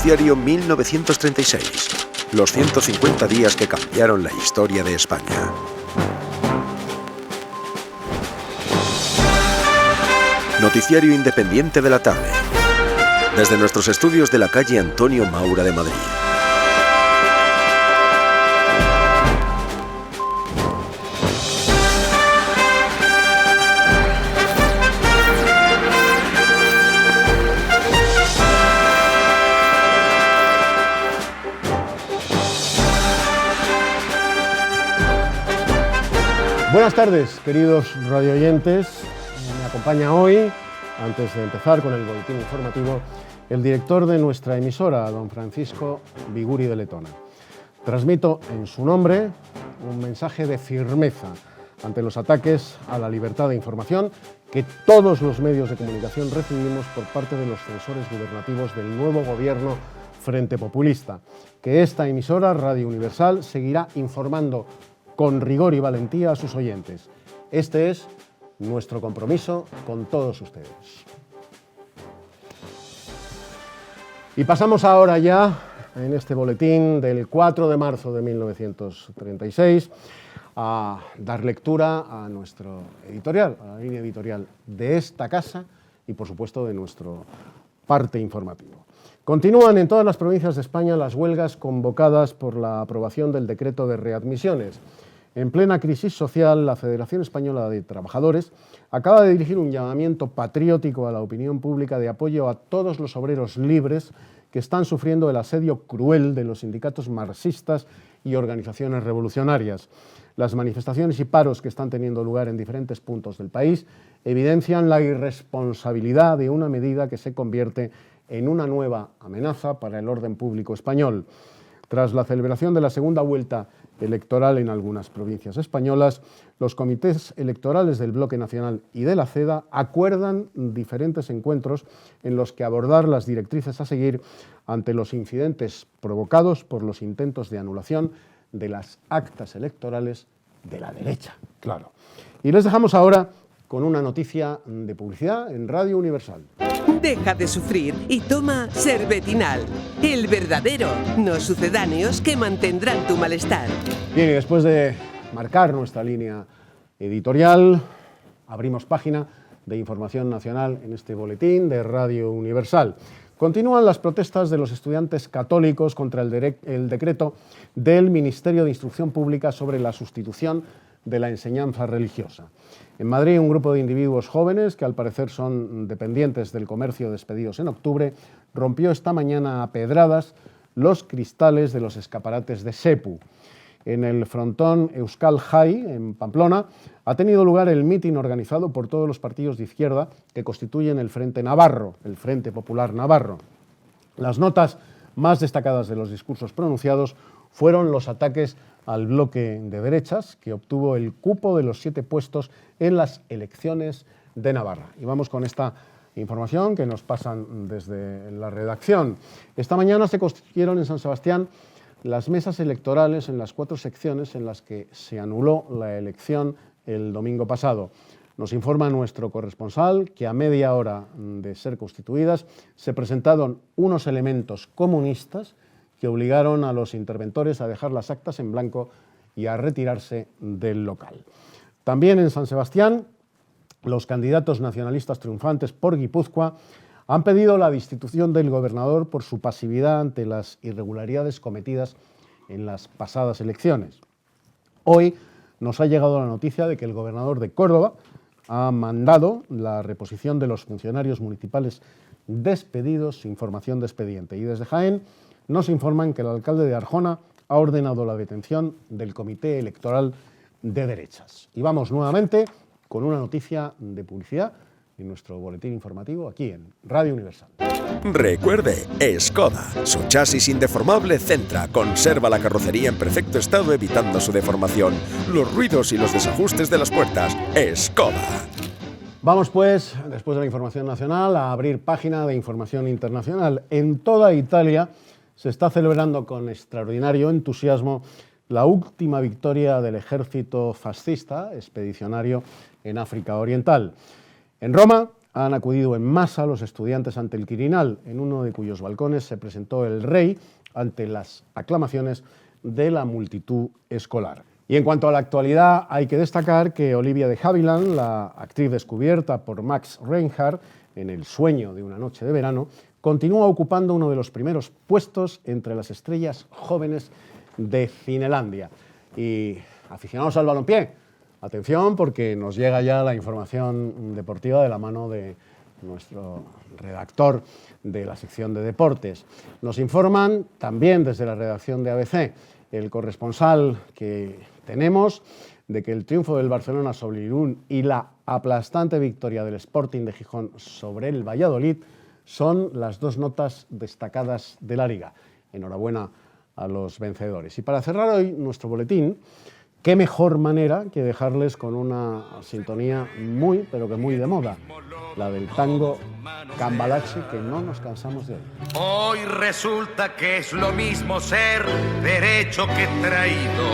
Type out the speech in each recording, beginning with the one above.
Noticiario 1936. Los 150 días que cambiaron la historia de España. Noticiario independiente de la tarde. Desde nuestros estudios de la calle Antonio Maura de Madrid. Buenas tardes, queridos radioyentes. Me acompaña hoy, antes de empezar con el boletín informativo, el director de nuestra emisora, don Francisco Viguri de Letona. Transmito en su nombre un mensaje de firmeza ante los ataques a la libertad de información que todos los medios de comunicación recibimos por parte de los censores gubernativos del nuevo gobierno Frente Populista. Que esta emisora, Radio Universal, seguirá informando con rigor y valentía a sus oyentes. Este es nuestro compromiso con todos ustedes. Y pasamos ahora ya, en este boletín del 4 de marzo de 1936, a dar lectura a nuestro editorial, a la línea editorial de esta casa y, por supuesto, de nuestro parte informativo. Continúan en todas las provincias de España las huelgas convocadas por la aprobación del decreto de readmisiones. En plena crisis social, la Federación Española de Trabajadores acaba de dirigir un llamamiento patriótico a la opinión pública de apoyo a todos los obreros libres que están sufriendo el asedio cruel de los sindicatos marxistas y organizaciones revolucionarias. Las manifestaciones y paros que están teniendo lugar en diferentes puntos del país evidencian la irresponsabilidad de una medida que se convierte en una nueva amenaza para el orden público español. Tras la celebración de la segunda vuelta electoral en algunas provincias españolas, los comités electorales del Bloque Nacional y de la CEDA acuerdan diferentes encuentros en los que abordar las directrices a seguir ante los incidentes provocados por los intentos de anulación de las actas electorales de la derecha. Claro. Y les dejamos ahora con una noticia de publicidad en Radio Universal. Deja de sufrir y toma Servetinal, el verdadero, no sucedáneos que mantendrán tu malestar. Bien, y después de marcar nuestra línea editorial, abrimos página de información nacional en este boletín de Radio Universal. Continúan las protestas de los estudiantes católicos contra el decreto del Ministerio de Instrucción Pública sobre la sustitución de la enseñanza religiosa. En Madrid, un grupo de individuos jóvenes, que al parecer son dependientes del comercio despedidos en octubre, rompió esta mañana a pedradas los cristales de los escaparates de Sepu. En el frontón Euskal Jai, en Pamplona, ha tenido lugar el mitin organizado por todos los partidos de izquierda que constituyen el Frente Navarro, el Frente Popular Navarro. Las notas más destacadas de los discursos pronunciados fueron los ataques al bloque de derechas, que obtuvo el cupo de los 7 puestos en las elecciones de Navarra. Y vamos con esta información que nos pasan desde la redacción. Esta mañana se constituyeron en San Sebastián las mesas electorales en las 4 secciones en las que se anuló la elección el domingo pasado. Nos informa nuestro corresponsal que a media hora de ser constituidas se presentaron unos elementos comunistas que obligaron a los interventores a dejar las actas en blanco y a retirarse del local. También en San Sebastián, los candidatos nacionalistas triunfantes por Guipúzcoa han pedido la destitución del gobernador por su pasividad ante las irregularidades cometidas en las pasadas elecciones. Hoy nos ha llegado la noticia de que el gobernador de Córdoba ha mandado la reposición de los funcionarios municipales despedidos sin formación de expediente. Y desde Jaén nos informan que el alcalde de Arjona ha ordenado la detención del comité electoral de derechas. Y vamos nuevamente con una noticia de publicidad en nuestro boletín informativo aquí en Radio Universal. Recuerde, Skoda, su chasis indeformable centra, conserva la carrocería en perfecto estado evitando su deformación, los ruidos y los desajustes de las puertas. Skoda. Vamos pues, después de la información nacional, a abrir página de información internacional. En toda Italia se está celebrando con extraordinario entusiasmo la última victoria del ejército fascista expedicionario en África Oriental. En Roma, han acudido en masa los estudiantes ante el Quirinal, en uno de cuyos balcones se presentó el rey ante las aclamaciones de la multitud escolar. Y en cuanto a la actualidad, hay que destacar que Olivia de Havilland, la actriz descubierta por Max Reinhardt en El sueño de una noche de verano, continúa ocupando uno de los primeros puestos entre las estrellas jóvenes de Cinelandia. Y aficionados al balompié, atención, porque nos llega ya la información deportiva de la mano de nuestro redactor de la sección de deportes. Nos informan también desde la redacción de ABC, el corresponsal que tenemos, de que el triunfo del Barcelona sobre Irún y la aplastante victoria del Sporting de Gijón sobre el Valladolid son las dos notas destacadas de la Liga. Enhorabuena a los vencedores. Y para cerrar hoy nuestro boletín, qué mejor manera que dejarles con una sintonía muy, pero que muy de moda, la del tango Cambalache, que no nos cansamos de oír. Hoy resulta que es lo mismo ser derecho que traído.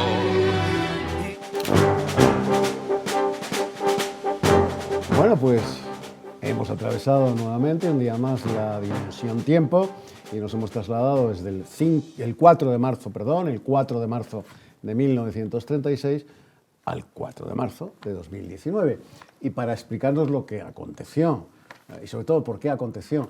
Bueno, pues hemos atravesado nuevamente un día más la dimensión tiempo y nos hemos trasladado desde el 4 de marzo de 1936 al 4 de marzo de 2019. Y para explicarnos lo que aconteció, y sobre todo por qué aconteció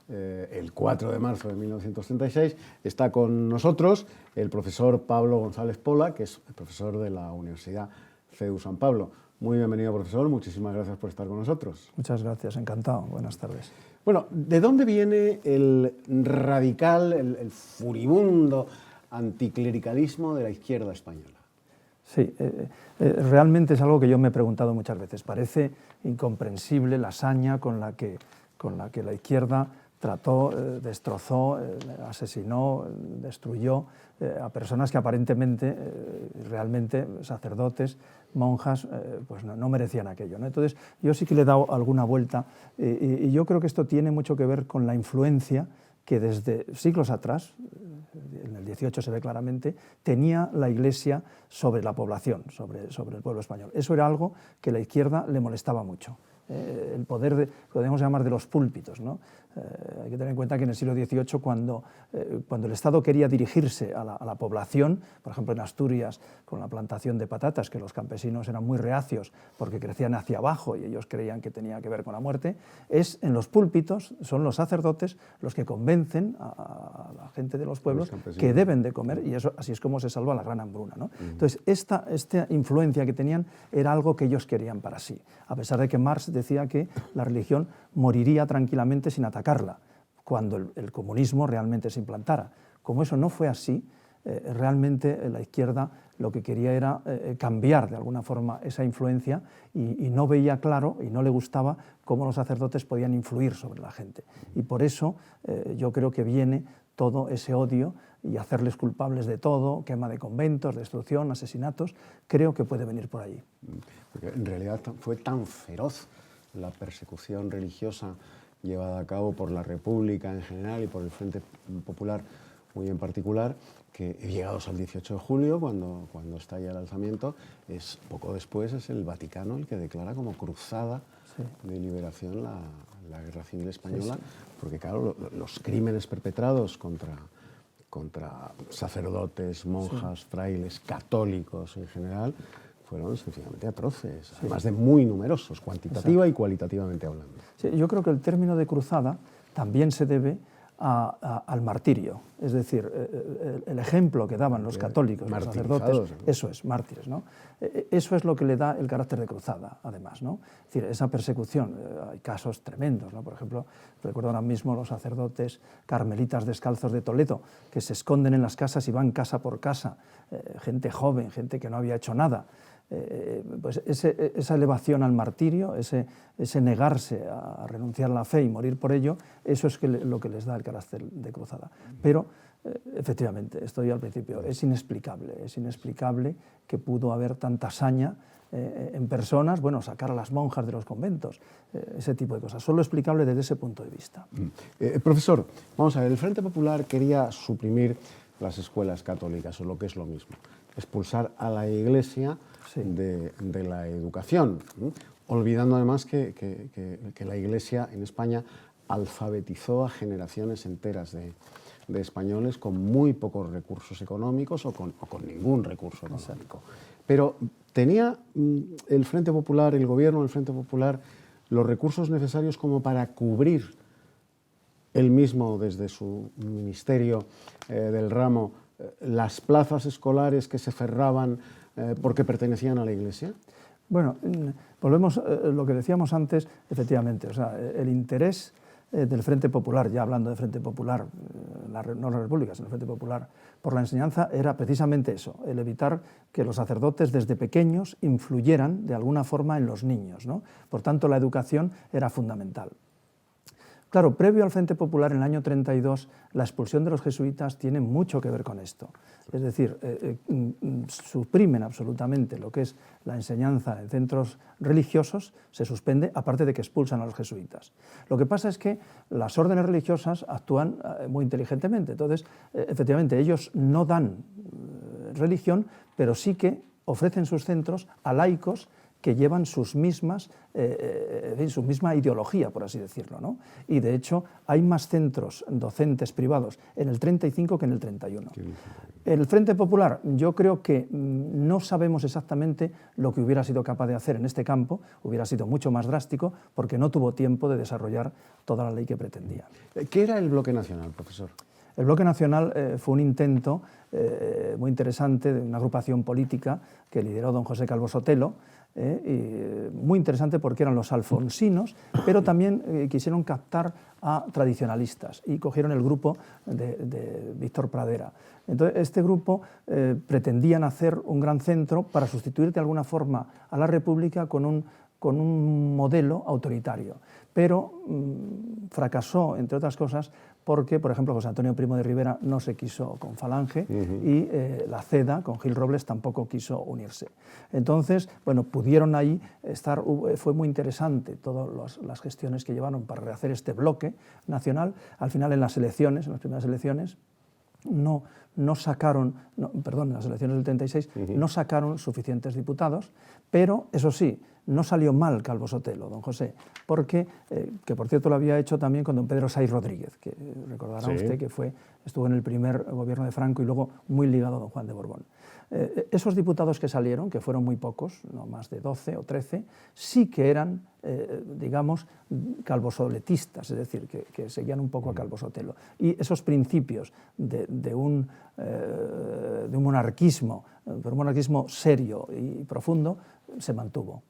el 4 de marzo de 1936, está con nosotros el profesor Pablo González Pola, que es el profesor de la Universidad CEU San Pablo. Muy bienvenido, profesor, muchísimas gracias por estar con nosotros. Muchas gracias, encantado, buenas tardes. Bueno, ¿de dónde viene el radical, el furibundo anticlericalismo de la izquierda española? Sí, realmente es algo que yo me he preguntado muchas veces. Parece incomprensible la saña con la que la izquierda trató, destrozó, asesinó, destruyó a personas que aparentemente, realmente, sacerdotes, monjas, pues no merecían aquello, ¿no? Entonces, yo sí que le he dado alguna vuelta y yo creo que esto tiene mucho que ver con la influencia que desde siglos atrás, en el 18 se ve claramente, tenía la Iglesia sobre la población, sobre el pueblo español. Eso era algo que a la izquierda le molestaba mucho. El poder, podemos llamar, de los púlpitos, ¿no? Hay que tener en cuenta que en el siglo XVIII, cuando el Estado quería dirigirse a la población, por ejemplo en Asturias, con la plantación de patatas, que los campesinos eran muy reacios porque crecían hacia abajo y ellos creían que tenía que ver con la muerte, es en los púlpitos, son los sacerdotes los que convencen a la gente de los pueblos que deben de comer, y eso, así es como se salva la gran hambruna, ¿no? Entonces, esta influencia que tenían era algo que ellos querían para sí, a pesar de que Marx decía que la religión moriría tranquilamente sin atacarla, cuando el comunismo realmente se implantara. Como eso no fue así, realmente la izquierda lo que quería era cambiar de alguna forma esa influencia y no veía claro y no le gustaba cómo los sacerdotes podían influir sobre la gente. Y por eso yo creo que viene todo ese odio y hacerles culpables de todo, quema de conventos, destrucción, asesinatos, creo que puede venir por allí. Porque en realidad fue tan feroz la persecución religiosa llevada a cabo por la República en general y por el Frente Popular muy en particular, que llegados al 18 de julio, cuando estalla el alzamiento, poco después es el Vaticano el que declara como cruzada de liberación la Guerra Civil Española, porque claro, los crímenes perpetrados contra sacerdotes, monjas, frailes, católicos en general, fueron sencillamente atroces, además de muy numerosos, cuantitativa y cualitativamente hablando. Sí, yo creo que el término de cruzada también se debe al martirio, es decir, el ejemplo que daban los católicos, los sacerdotes, ¿no? Eso es, mártires, ¿no? Eso es lo que le da el carácter de cruzada, además, ¿no? Es decir, esa persecución, hay casos tremendos, ¿no? Por ejemplo, recuerdo ahora mismo los sacerdotes carmelitas descalzos de Toledo, que se esconden en las casas y van casa por casa, gente joven, gente que no había hecho nada. Pues esa elevación al martirio, ese negarse a renunciar a la fe y morir por ello, eso es lo que les da el carácter de cruzada. Pero, efectivamente, estoy al principio, es inexplicable que pudo haber tanta saña en personas, bueno, sacar a las monjas de los conventos, ese tipo de cosas. Solo explicable desde ese punto de vista. Profesor, vamos a ver, el Frente Popular quería suprimir las escuelas católicas, o lo que es lo mismo, expulsar a la Iglesia de la educación. olvidando además que la Iglesia en España alfabetizó a generaciones enteras de españoles con muy pocos recursos económicos o con ningún recurso económico. Pero ¿tenía el Frente Popular, el gobierno del Frente Popular, los recursos necesarios como para cubrir él mismo desde su ministerio del ramo las plazas escolares que se cerraban porque pertenecían a la Iglesia? Bueno, volvemos a lo que decíamos antes, efectivamente, o sea, el interés del Frente Popular, ya hablando de Frente Popular, no la República, sino el Frente Popular, por la enseñanza era precisamente eso, el evitar que los sacerdotes desde pequeños influyeran de alguna forma en los niños, ¿no? Por tanto, la educación era fundamental. Claro, previo al Frente Popular, en el año 32, la expulsión de los jesuitas tiene mucho que ver con esto. Es decir, suprimen absolutamente lo que es la enseñanza en centros religiosos, se suspende, aparte de que expulsan a los jesuitas. Lo que pasa es que las órdenes religiosas actúan muy inteligentemente. Entonces, efectivamente, ellos no dan religión, pero sí que ofrecen sus centros a laicos que llevan su misma ideología, por así decirlo, ¿no? Y de hecho hay más centros docentes privados en el 35 que en el 31. El Frente Popular, yo creo que no sabemos exactamente lo que hubiera sido capaz de hacer en este campo, hubiera sido mucho más drástico porque no tuvo tiempo de desarrollar toda la ley que pretendía. ¿Qué era el Bloque Nacional, profesor? El Bloque Nacional fue un intento muy interesante de una agrupación política que lideró don José Calvo Sotelo, y muy interesante porque eran los alfonsinos, pero también quisieron captar a tradicionalistas y cogieron el grupo de Víctor Pradera. Entonces, este grupo pretendían hacer un gran centro para sustituir de alguna forma a la República con un modelo autoritario, pero fracasó, entre otras cosas, porque, por ejemplo, José Antonio Primo de Rivera no se quiso con Falange y la CEDA, con Gil Robles, tampoco quiso unirse. Entonces, bueno, pudieron ahí estar, fue muy interesante todas las gestiones que llevaron para rehacer este bloque nacional. Al final, en las primeras elecciones, en las elecciones del 36, no sacaron suficientes diputados, pero, eso sí, no salió mal Calvo Sotelo, don José, porque, que por cierto lo había hecho también con don Pedro Saiz Rodríguez, que recordará usted que estuvo en el primer gobierno de Franco y luego muy ligado a don Juan de Borbón. Esos diputados que salieron, que fueron muy pocos, no más de 12 o 13, sí que eran, digamos, calvosoletistas, es decir, que seguían un poco a Calvo Sotelo. Y esos principios de un monarquismo, pero un monarquismo serio y profundo, se mantuvo.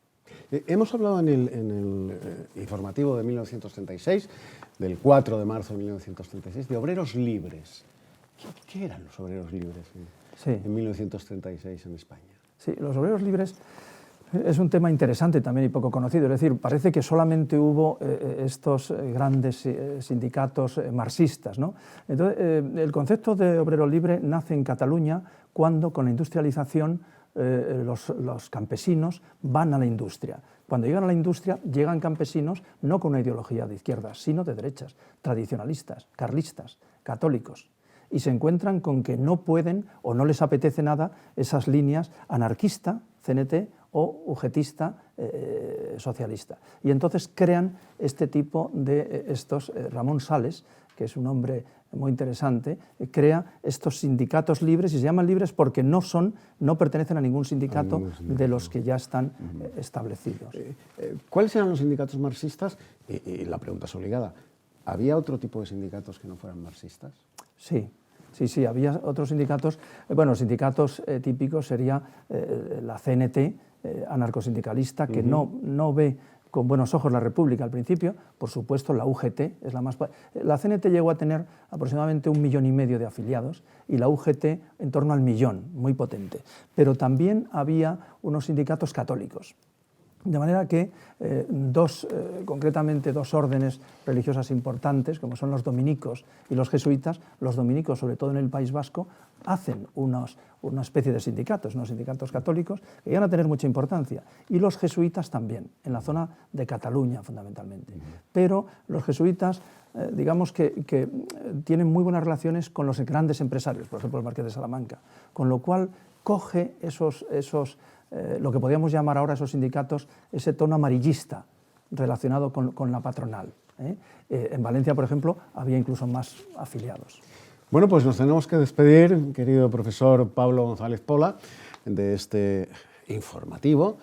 Hemos hablado en el informativo de 1936, del 4 de marzo de 1936, de obreros libres. ¿Qué eran los obreros libres en 1936 en España? Sí, los obreros libres es un tema interesante también y poco conocido. Es decir, parece que solamente hubo estos grandes sindicatos marxistas, ¿no? Entonces, el concepto de obrero libre nace en Cataluña cuando, con la industrialización, los campesinos van a la industria. Cuando llegan a la industria, llegan campesinos no con una ideología de izquierdas, sino de derechas, tradicionalistas, carlistas, católicos, y se encuentran con que no pueden o no les apetece nada esas líneas anarquista, CNT, o ugetista, socialista. Y entonces crean este tipo de Ramón Sales, que es un hombre muy interesante, crea estos sindicatos libres, y se llaman libres porque no pertenecen a ningún sindicato de los que ya están establecidos. ¿Cuáles eran los sindicatos marxistas? Y la pregunta es obligada. ¿Había otro tipo de sindicatos que no fueran marxistas? Sí, había otros sindicatos. Bueno, sindicatos típicos sería la CNT, anarcosindicalista, que no ve con buenos ojos la República al principio. Por supuesto, la UGT es la más... La CNT llegó a tener aproximadamente 1,5 millones de afiliados y la UGT en torno al 1 millón, muy potente. Pero también había unos sindicatos católicos. De manera que concretamente dos órdenes religiosas importantes, como son los dominicos y los jesuitas, los dominicos, sobre todo en el País Vasco, hacen una especie de sindicatos, unos sindicatos católicos, que llegan a tener mucha importancia, y los jesuitas también, en la zona de Cataluña fundamentalmente. Pero los jesuitas, digamos que tienen muy buenas relaciones con los grandes empresarios, por ejemplo el Marqués de Salamanca, con lo cual coge esos lo que podríamos llamar ahora esos sindicatos, ese tono amarillista relacionado con la patronal. En Valencia, por ejemplo, había incluso más afiliados. Bueno, pues nos tenemos que despedir, querido profesor Pablo González Pola, de este informativo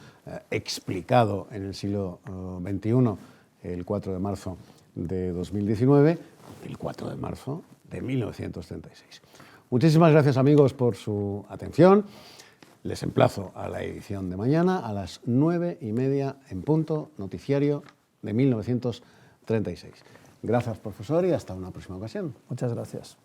explicado en el siglo XXI, el 4 de marzo de 2019, el 4 de marzo de 1936. Muchísimas gracias, amigos, por su atención. Les emplazo a la edición de mañana a las 9:30 en punto, noticiario de 1936. Gracias, profesor, y hasta una próxima ocasión. Muchas gracias.